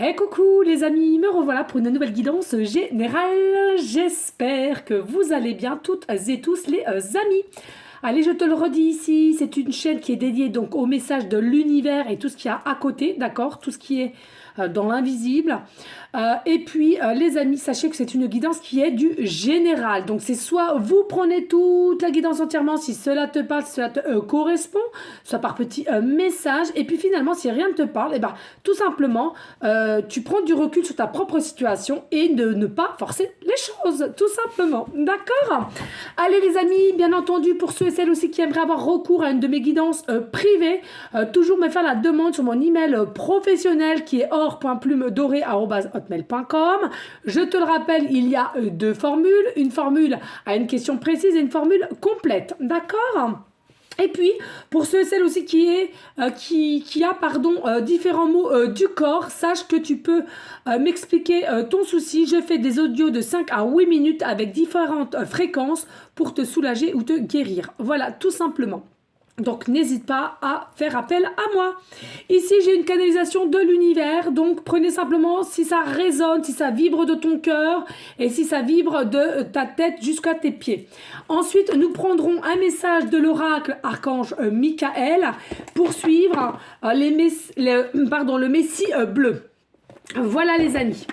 Hey coucou les amis, me revoilà pour une nouvelle guidance générale. J'espère que vous allez bien toutes et tous les amis. Allez, je te le redis ici, c'est une chaîne qui est dédiée donc au message de l'univers et tout ce qu'il y a à côté, d'accord? Tout ce qui est dans l'invisible. Et puis les amis, sachez que c'est une guidance qui est du général. Donc c'est soit vous prenez toute la guidance entièrement si cela te parle, si cela te correspond, soit par petit message. Et puis finalement, si rien ne te parle, et ben tout simplement, tu prends du recul sur ta propre situation et de ne pas forcer les choses, tout simplement. D'accord? Allez les amis, bien entendu, pour ceux et celles aussi qui aimeraient avoir recours à une de mes guidances privées, toujours me faire la demande sur mon email professionnel qui est or.plumedorée@hotmail.com. Je te le rappelle, il y a deux formules, une formule à une question précise et une formule complète. D'accord? Et puis, pour ceux et celles aussi qui a différents mots du corps, sache que tu peux m'expliquer ton souci. Je fais des audios de 5 à 8 minutes avec différentes fréquences pour te soulager ou te guérir. Voilà, tout simplement. Donc, n'hésite pas à faire appel à moi. Ici, j'ai une canalisation de l'univers. Donc, prenez simplement si ça résonne, si ça vibre de ton cœur et si ça vibre de ta tête jusqu'à tes pieds. Ensuite, nous prendrons un message de l'oracle archange Michael pour suivre le Messie bleu. Voilà les amis.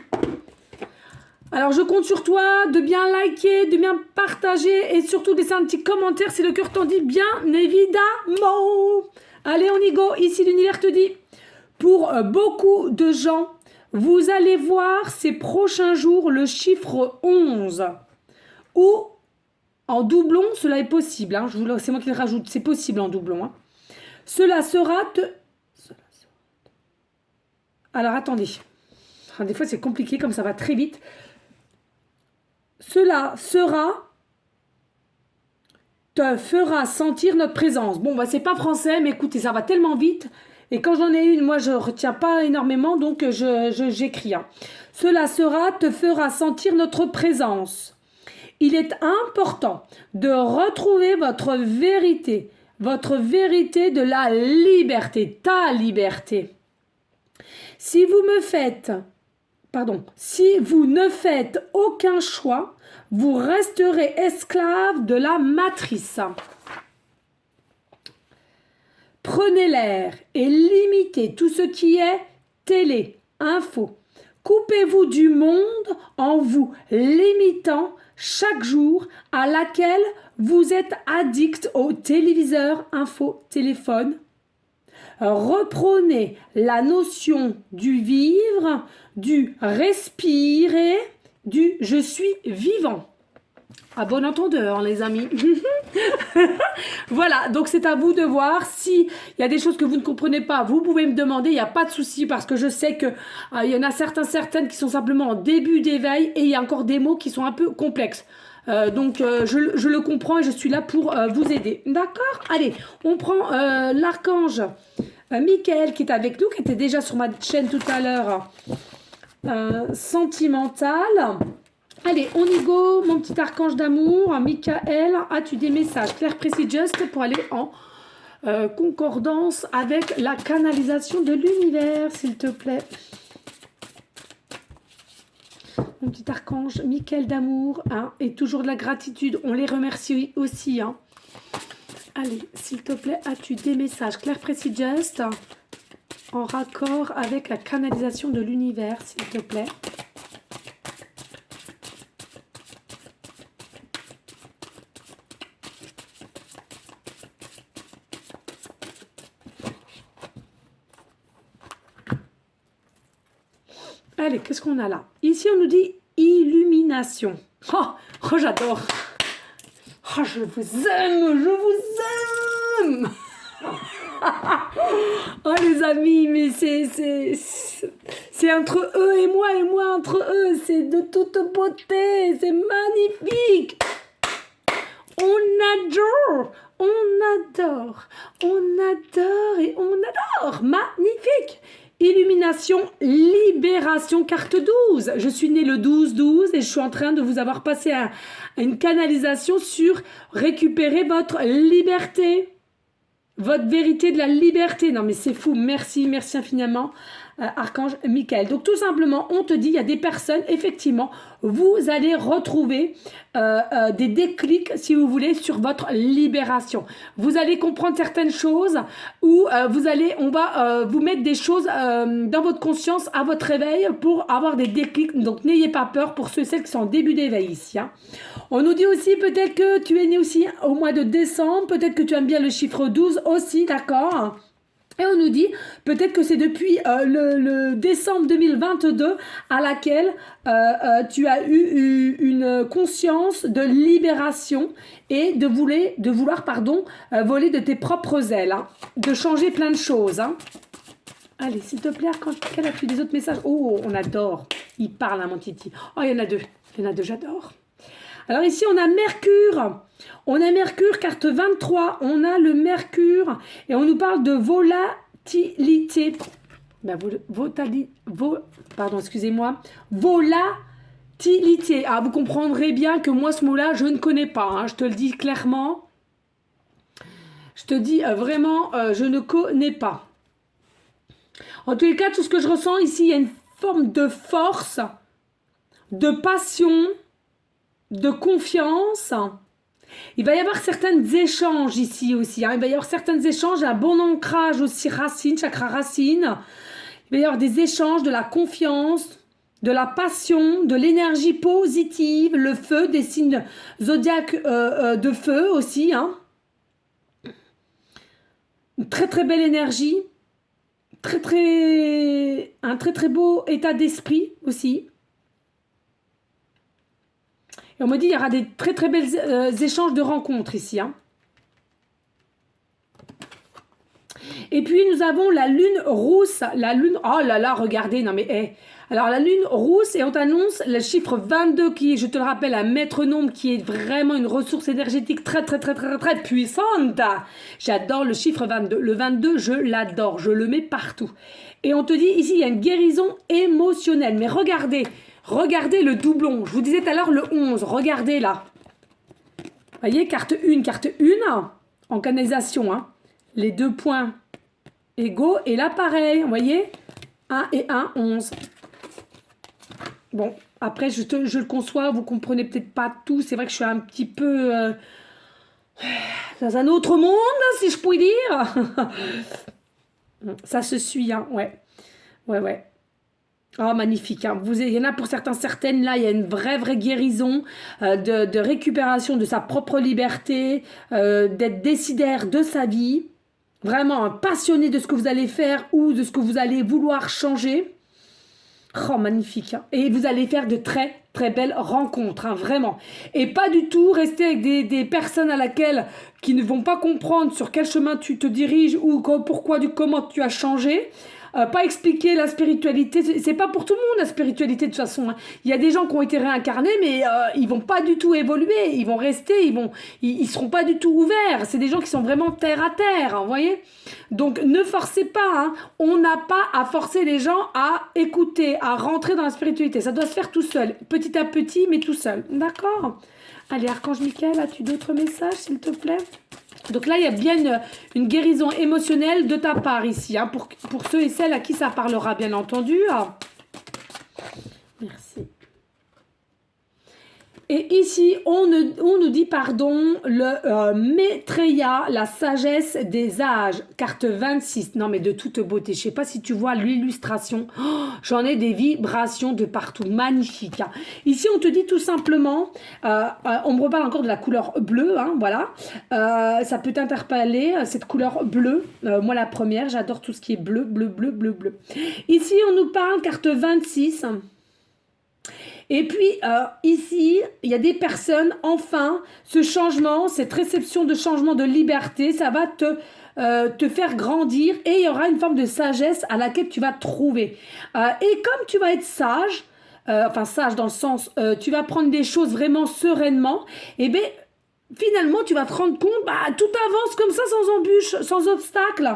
Alors, je compte sur toi de bien liker, de bien partager et surtout de laisser un petit commentaire si le cœur t'en dit bien évidemment. Allez, on y go. Ici, l'univers te dit, pour beaucoup de gens, vous allez voir ces prochains jours le chiffre 11. Ou, en doublon, cela est possible. Hein, c'est moi qui le rajoute. C'est possible en doublon. Hein. Cela sera... Alors, attendez. Des fois, c'est compliqué comme ça va très vite. Cela te fera sentir notre présence. Bon, bah, c'est pas français, mais écoutez, ça va tellement vite. Et quand j'en ai une, moi, je retiens pas énormément, donc j'écris. Hein. Cela te fera sentir notre présence. Il est important de retrouver votre vérité de la liberté, ta liberté. Si vous ne faites aucun choix, vous resterez esclave de la matrice. Prenez l'air et limitez tout ce qui est télé, info. Coupez-vous du monde en vous limitant chaque jour à laquelle vous êtes addict au téléviseur, info, téléphone. Reprenez la notion du vivre, du respirer, du je suis vivant. À bon entendeur, les amis. Voilà, donc c'est à vous de voir. S'il y a des choses que vous ne comprenez pas, vous pouvez me demander, il n'y a pas de souci parce que je sais qu'il y en a certaines qui sont simplement en début d'éveil et il y a encore des mots qui sont un peu complexes. Donc je le comprends et je suis là pour vous aider. D'accord? Allez, on prend l'archange Michael qui est avec nous, qui était déjà sur ma chaîne tout à l'heure, sentimental. Allez, on y go, mon petit archange d'amour, Michael. As-tu des messages clairs, précis, juste pour aller en concordance avec la canalisation de l'univers, s'il te plaît? Mon petit archange, Michael d'amour, hein, et toujours de la gratitude. On les remercie aussi. Hein. Allez, s'il te plaît, as-tu des messages clairs, précis, just en raccord avec la canalisation de l'univers, s'il te plaît? Allez, qu'est-ce qu'on a là? Ici, on nous dit illumination. Oh, j'adore. Oh, je vous aime. Oh, les amis, mais c'est entre eux et moi entre eux. C'est de toute beauté. C'est magnifique. On adore. Magnifique. Illumination, libération, carte 12. Je suis née le 12-12 et je suis en train de vous avoir passé à une canalisation sur récupérer votre liberté. Votre vérité de la liberté. Non mais c'est fou. Merci infiniment. Archange Michael. Donc tout simplement, on te dit, il y a des personnes, effectivement, vous allez retrouver des déclics, si vous voulez, sur votre libération. Vous allez comprendre certaines choses ou on va vous mettre des choses dans votre conscience à votre réveil pour avoir des déclics. Donc n'ayez pas peur pour ceux et celles qui sont en début d'éveil ici. Hein. On nous dit aussi peut-être que tu es né aussi au mois de décembre, peut-être que tu aimes bien le chiffre 12 aussi, d'accord ? Et on nous dit peut-être que c'est depuis le décembre 2022 à laquelle tu as eu une conscience de libération et de vouloir voler de tes propres ailes, hein, de changer plein de choses. Hein. Allez, s'il te plaît, Archange Michael, as-tu des autres messages? Oh, on adore. Il parle, hein, mon titi. Oh, il y en a deux. J'adore. Alors ici, on a Mercure. On a Mercure, carte 23. On a le Mercure. Et on nous parle de volatilité. Volatilité. Ah, vous comprendrez bien que moi, ce mot-là, je ne connais pas. Hein, je te le dis clairement. Je te dis vraiment, je ne connais pas. En tous les cas, tout ce que je ressens ici, il y a une forme de force, de passion, de confiance. Il va y avoir certains échanges ici aussi. Hein. Il va y avoir certains échanges, un bon ancrage aussi, chakra racine. Il va y avoir des échanges, de la confiance, de la passion, de l'énergie positive, le feu, des signes zodiaques de feu aussi. Hein. Une très très belle énergie. Un très très beau état d'esprit aussi. Et on me dit il y aura des très très belles échanges de rencontres ici. Hein. Et puis nous avons la lune rousse. La lune, oh là là, regardez, non mais hey. Alors la lune rousse et on t'annonce le chiffre 22 qui est, je te le rappelle, un maître nombre qui est vraiment une ressource énergétique très très très très très puissante. J'adore le chiffre 22. Le 22, je l'adore, je le mets partout. Et on te dit ici, il y a une guérison émotionnelle. Mais regardez le doublon. Je vous disais tout à l'heure le 11, regardez là. Vous voyez, carte 1 en canalisation. Hein. Les 2 points égaux et là pareil, vous voyez, 1 et 1, 11. Bon, après, je le conçois, vous comprenez peut-être pas tout. C'est vrai que je suis un petit peu dans un autre monde, si je puis dire. Ça se suit, hein, ouais. Oh, magnifique. Hein. Il y en a pour certaines, là, il y a une vraie guérison de récupération de sa propre liberté, d'être décidaire de sa vie. Vraiment un passionné de ce que vous allez faire ou de ce que vous allez vouloir changer. Oh, magnifique. Hein. Et vous allez faire de très, très belles rencontres, hein, vraiment. Et pas du tout rester avec des personnes qui ne vont pas comprendre sur quel chemin tu te diriges ou pourquoi, comment tu as changé. Pas expliquer la spiritualité, c'est pas pour tout le monde la spiritualité de toute façon. Hein. Il y a des gens qui ont été réincarnés, mais ils vont pas du tout évoluer, ils vont rester, ils seront pas du tout ouverts. C'est des gens qui sont vraiment terre à terre, hein, vous voyez. Donc ne forcez pas, hein. On n'a pas à forcer les gens à écouter, à rentrer dans la spiritualité. Ça doit se faire tout seul, petit à petit, mais tout seul. D'accord? Allez, Archange Michael, as-tu d'autres messages, s'il te plaît? Donc là, il y a bien une guérison émotionnelle de ta part ici, hein, pour ceux et celles à qui ça parlera, bien entendu. Merci. Et ici, on nous dit, le Maitreya, la sagesse des âges, carte 26. Non, mais de toute beauté. Je ne sais pas si tu vois l'illustration. Oh, j'en ai des vibrations de partout. Magnifique. Hein. Ici, on te dit tout simplement, on me reparle encore de la couleur bleue. Hein, voilà. Ça peut t'interpeller, cette couleur bleue. Moi, la première, j'adore tout ce qui est bleu, bleu, bleu, bleu, bleu. Ici, on nous parle, carte 26. Et puis, ici, il y a des personnes, enfin, ce changement, cette réception de changement de liberté, ça va te faire grandir et il y aura une forme de sagesse à laquelle tu vas te trouver. Et comme tu vas être sage, sage dans le sens, tu vas prendre des choses vraiment sereinement, et bien, finalement, tu vas te rendre compte, tout avance comme ça, sans embûche, sans obstacle.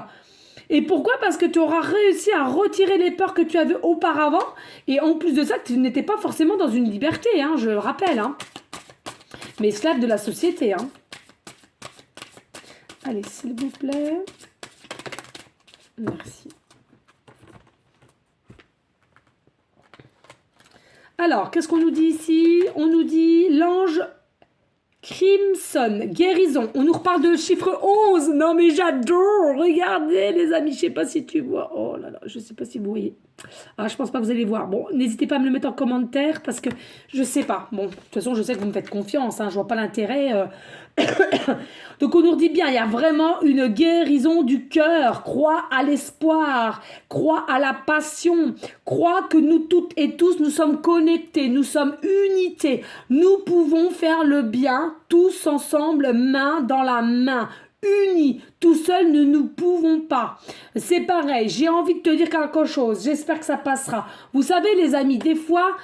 Et pourquoi? Parce que tu auras réussi à retirer les peurs que tu avais auparavant. Et en plus de ça, tu n'étais pas forcément dans une liberté, hein, je le rappelle. Hein. Mais esclave de la société. Hein. Allez, s'il vous plaît. Merci. Alors, qu'est-ce qu'on nous dit ici? On nous dit l'ange Crimson, guérison. On nous reparle de chiffre 11. Non, mais j'adore. Regardez, les amis. Je sais pas si tu vois. Oh là là, je sais pas si vous voyez. Ah, je pense pas que vous allez voir. Bon, n'hésitez pas à me le mettre en commentaire parce que je sais pas. Bon, de toute façon, je sais que vous me faites confiance. Hein, je vois pas l'intérêt. Donc, on nous dit bien, il y a vraiment une guérison du cœur. Crois à l'espoir. Crois à la passion. Crois que nous toutes et tous, nous sommes connectés. Nous sommes unités. Nous pouvons faire le bien tous ensemble, main dans la main. Unis, tout seuls, nous ne pouvons pas. C'est pareil, j'ai envie de te dire quelque chose, j'espère que ça passera. Vous savez les amis, des fois,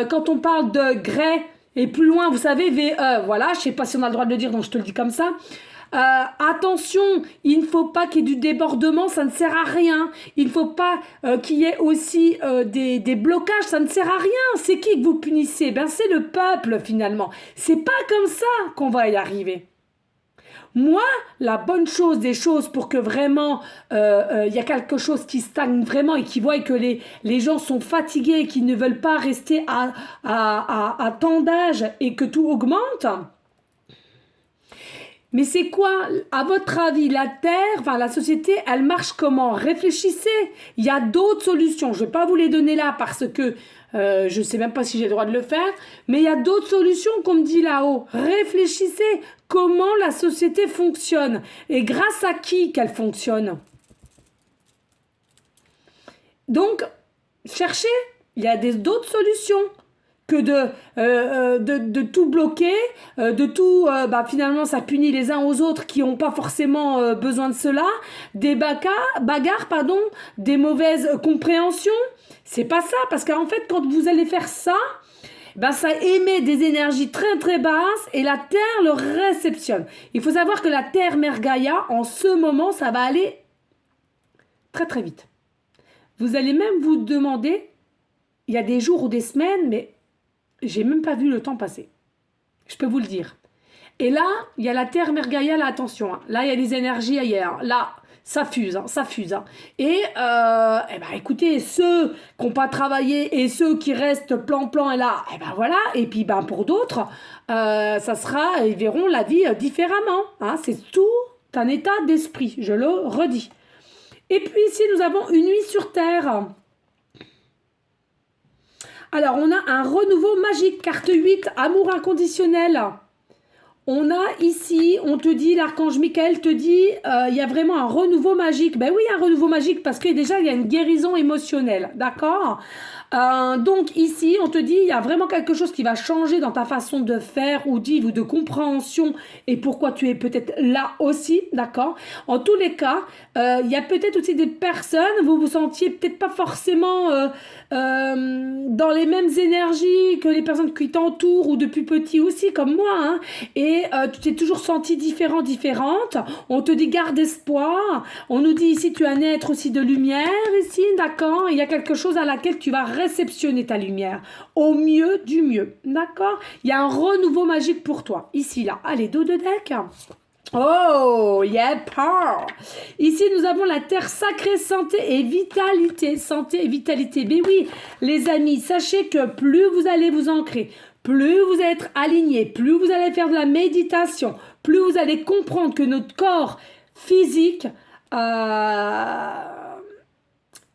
quand on parle de grès, et plus loin, vous savez, VE, voilà, je sais pas si on a le droit de le dire, donc je te le dis comme ça. Attention, il ne faut pas qu'il y ait du débordement, ça ne sert à rien. Il ne faut pas qu'il y ait aussi des blocages, ça ne sert à rien. C'est qui que vous punissez? Ben, c'est le peuple finalement. C'est pas comme ça qu'on va y arriver. Moi, la bonne chose des choses pour que vraiment y a quelque chose qui stagne vraiment et qui voit que les gens sont fatigués et qu'ils ne veulent pas rester à tant d'âge et que tout augmente. Mais c'est quoi, à votre avis, la Terre, enfin la société, elle marche comment? Réfléchissez. Il y a d'autres solutions. Je ne vais pas vous les donner là parce que je ne sais même pas si j'ai le droit de le faire. Mais il y a d'autres solutions qu'on me dit là-haut. Réfléchissez comment la société fonctionne et grâce à qui qu'elle fonctionne. Donc, cherchez. Il y a d'autres solutions que de tout bloquer, de tout, finalement, ça punit les uns aux autres qui n'ont pas forcément besoin de cela, des bagarres, des mauvaises compréhensions. C'est pas ça, parce qu'en fait, quand vous allez faire ça, ça émet des énergies très très basses et la Terre le réceptionne. Il faut savoir que la Terre Mère Gaïa, en ce moment, ça va aller très très vite. Vous allez même vous demander, il y a des jours ou des semaines, mais j'ai même pas vu le temps passer. Je peux vous le dire. Et là, il y a la Terre Mère Gaïa, là, attention. Hein. Là, il y a des énergies ailleurs. Là, ça fuse, ça fuse. Hein. Et, écoutez, ceux qui n'ont pas travaillé et ceux qui restent plan et là, voilà. Et puis, pour d'autres, ça sera, ils verront la vie différemment. Hein. C'est tout un état d'esprit, je le redis. Et puis ici, nous avons une nuit sur Terre. Alors, on a un renouveau magique, carte 8, amour inconditionnel. On a ici, on te dit, l'archange Michael te dit, il y a vraiment un renouveau magique. Ben oui, un renouveau magique parce que déjà, il y a une guérison émotionnelle, d'accord? Donc ici, on te dit, il y a vraiment quelque chose qui va changer dans ta façon de faire ou de de compréhension et pourquoi tu es peut-être là aussi, d'accord? En tous les cas, il y a peut-être aussi des personnes, vous vous sentiez peut-être pas forcément dans les mêmes énergies que les personnes qui t'entourent ou depuis petit aussi, comme moi, hein, et tu t'es toujours senti différente. On te dit garde espoir. On nous dit ici, tu es un être aussi de lumière ici, d'accord? Il y a quelque chose à laquelle tu vas réceptionner ta lumière au mieux du mieux, d'accord? Il y a un renouveau magique pour toi ici là. Allez, dos de deck. Oh, yeah, power. Ici, nous avons la terre sacrée, santé et vitalité. Santé et vitalité. Mais oui, les amis, sachez que plus vous allez vous ancrer, plus vous allez être aligné, plus vous allez faire de la méditation, plus vous allez comprendre que notre corps physique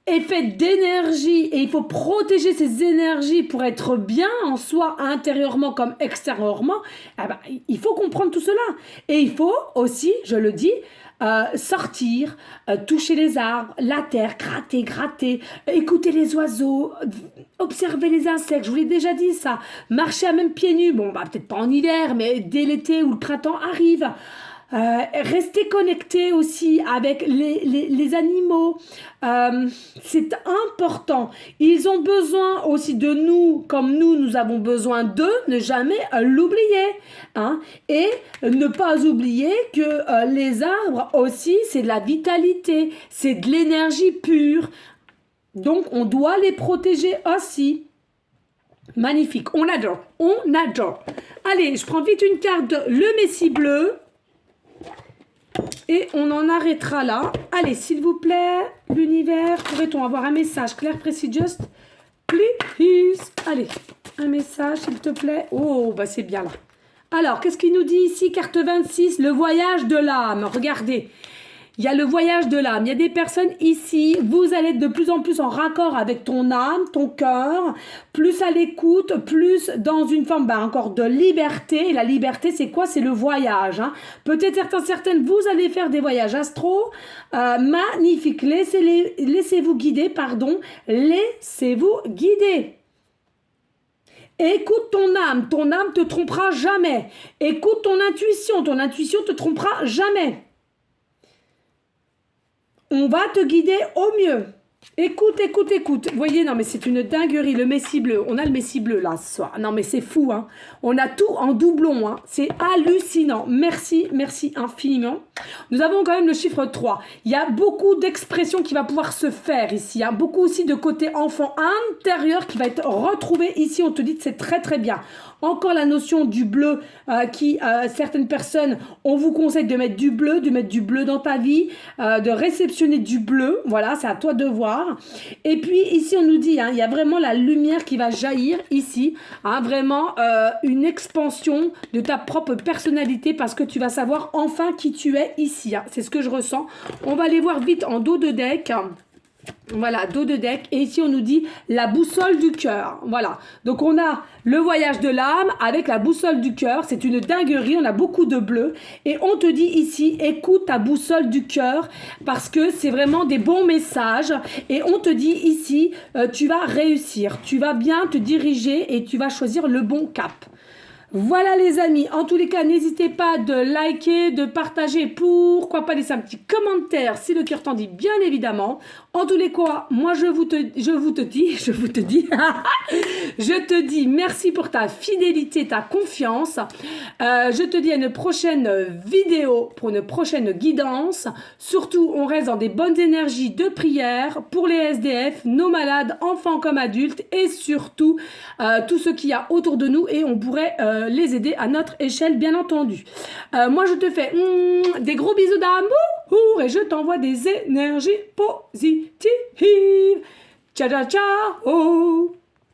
est fait d'énergie et il faut protéger ces énergies pour être bien en soi intérieurement comme extérieurement, il faut comprendre tout cela. Et il faut aussi, je le dis, sortir, toucher les arbres, la terre, gratter, écouter les oiseaux, observer les insectes, je vous l'ai déjà dit ça, marcher à même pieds nus, peut-être pas en hiver, mais dès l'été ou le printemps arrive. Rester connecté aussi avec les animaux, c'est important. Ils ont besoin aussi de nous, comme nous avons besoin d'eux, ne jamais l'oublier. Hein? Et ne pas oublier que les arbres aussi, c'est de la vitalité, c'est de l'énergie pure. Donc, on doit les protéger aussi. Magnifique, on adore. Allez, je prends vite une carte de le Messie bleu. Et on en arrêtera là. Allez, s'il vous plaît, l'univers, pourrait-on avoir un message clair, précis, just, please. Allez, un message, s'il te plaît. Oh, bah c'est bien là. Alors, qu'est-ce qu'il nous dit ici, carte 26, le voyage de l'âme. Regardez, il y a le voyage de l'âme. Il y a des personnes ici, vous allez être de plus en plus en raccord avec ton âme, ton cœur, plus à l'écoute, plus dans une forme encore de liberté. Et la liberté, c'est quoi? C'est le voyage. Hein. Peut-être certaines, vous allez faire des voyages astro. Magnifique. Laissez-vous guider, pardon. Laissez-vous guider. Écoute ton âme te trompera jamais. Écoute ton intuition te trompera jamais. On va te guider au mieux. Écoute. Vous voyez, non mais c'est une dinguerie, le messie bleu. On a le messie bleu là ce soir. Non mais c'est fou, hein. On a tout en doublon, hein. C'est hallucinant. Merci infiniment. Nous avons quand même le chiffre 3. Il y a beaucoup d'expressions qui va pouvoir se faire ici. Il y a beaucoup aussi de côté enfant intérieur qui va être retrouvé ici. On te dit que c'est très bien. Encore la notion du bleu certaines personnes, on vous conseille de mettre du bleu dans ta vie, de réceptionner du bleu. Voilà, c'est à toi de voir. Et puis ici, on nous dit, hein, il y a vraiment la lumière qui va jaillir ici. Hein, vraiment une expansion de ta propre personnalité parce que tu vas savoir enfin qui tu es ici. Hein. C'est ce que je ressens. On va aller voir vite en dos de deck. Voilà, dos de deck. Et ici, on nous dit la boussole du cœur. Voilà. Donc, on a le voyage de l'âme avec la boussole du cœur. C'est une dinguerie. On a beaucoup de bleu. Et on te dit ici, écoute ta boussole du cœur parce que c'est vraiment des bons messages. Et on te dit ici, tu vas réussir. Tu vas bien te diriger et tu vas choisir le bon cap. Voilà les amis, en tous les cas, n'hésitez pas de liker, de partager, pourquoi pas laisser un petit commentaire si le cœur t'en dit, bien évidemment. En tous les cas, moi je te dis merci pour ta fidélité, ta confiance. Je te dis à une prochaine vidéo, pour une prochaine guidance. Surtout, on reste dans des bonnes énergies de prière pour les SDF, nos malades, enfants comme adultes et surtout tout ce qu'il y a autour de nous et on pourrait les aider à notre échelle, bien entendu. Moi, je te fais des gros bisous d'amour et je t'envoie des énergies positives. Ciao, ciao, ciao.